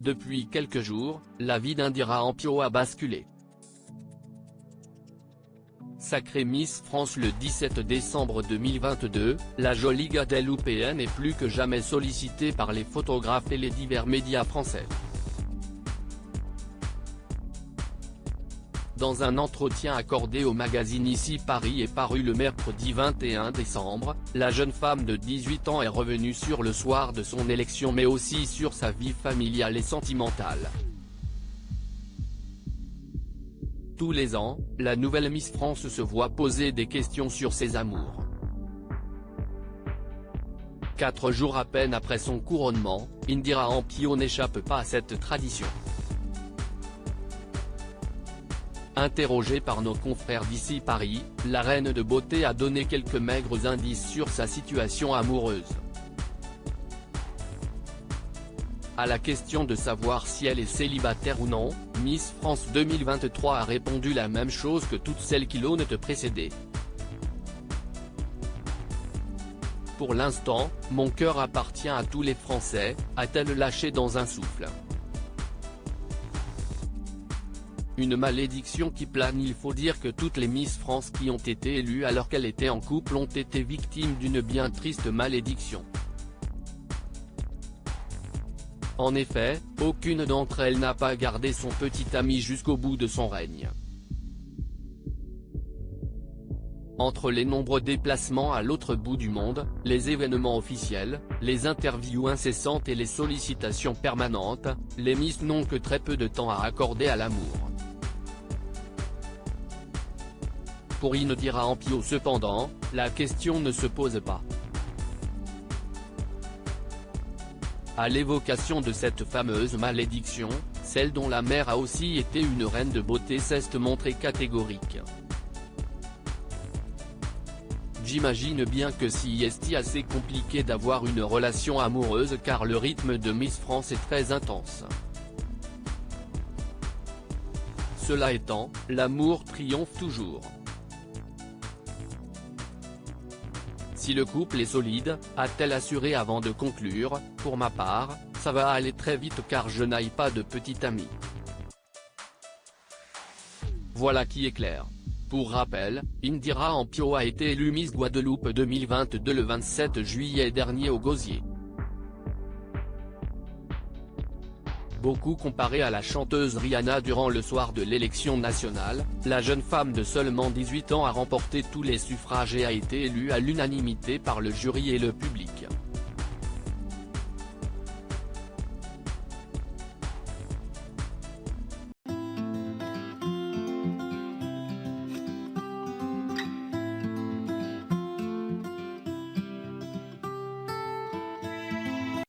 Depuis quelques jours, la vie d'Indira Ampio a basculé. Sacrée Miss France le 17 décembre 2022, la jolie Guadeloupéenne est plus que jamais sollicitée par les photographes et les divers médias français. Dans un entretien accordé au magazine Ici Paris et paru le mercredi 21 décembre, la jeune femme de 18 ans est revenue sur le soir de son élection mais aussi sur sa vie familiale et sentimentale. Tous les ans, la nouvelle Miss France se voit poser des questions sur ses amours. 4 jours à peine après son couronnement, Indira Ampio n'échappe pas à cette tradition. Interrogée par nos confrères d'Ici Paris, la reine de beauté a donné quelques maigres indices sur sa situation amoureuse. À la question de savoir si elle est célibataire ou non, Miss France 2023 a répondu la même chose que toutes celles qui l'ont précédée. Pour l'instant, mon cœur appartient à tous les Français, a-t-elle lâché dans un souffle. Une malédiction qui plane. Il faut dire que toutes les Miss France qui ont été élues alors qu'elles étaient en couple ont été victimes d'une bien triste malédiction. En effet, aucune d'entre elles n'a pas gardé son petit ami jusqu'au bout de son règne. Entre les nombreux déplacements à l'autre bout du monde, les événements officiels, les interviews incessantes et les sollicitations permanentes, les Miss n'ont que très peu de temps à accorder à l'amour. Pour Indira Ampio cependant, la question ne se pose pas. À l'évocation de cette fameuse malédiction, celle dont la mère a aussi été une reine de beauté s'est montrée catégorique. J'imagine bien que si est assez compliqué d'avoir une relation amoureuse car le rythme de Miss France est très intense. Cela étant, l'amour triomphe toujours. Si le couple est solide, a-t-elle assuré avant de conclure, pour ma part, ça va aller très vite car je n'aille pas de petit ami. Voilà qui est clair. Pour rappel, Indira Ampio a été élue Miss Guadeloupe 2022 le 27 juillet dernier au Gosier. Beaucoup comparée à la chanteuse Rihanna durant le soir de l'élection nationale, la jeune femme de seulement 18 ans a remporté tous les suffrages et a été élue à l'unanimité par le jury et le public.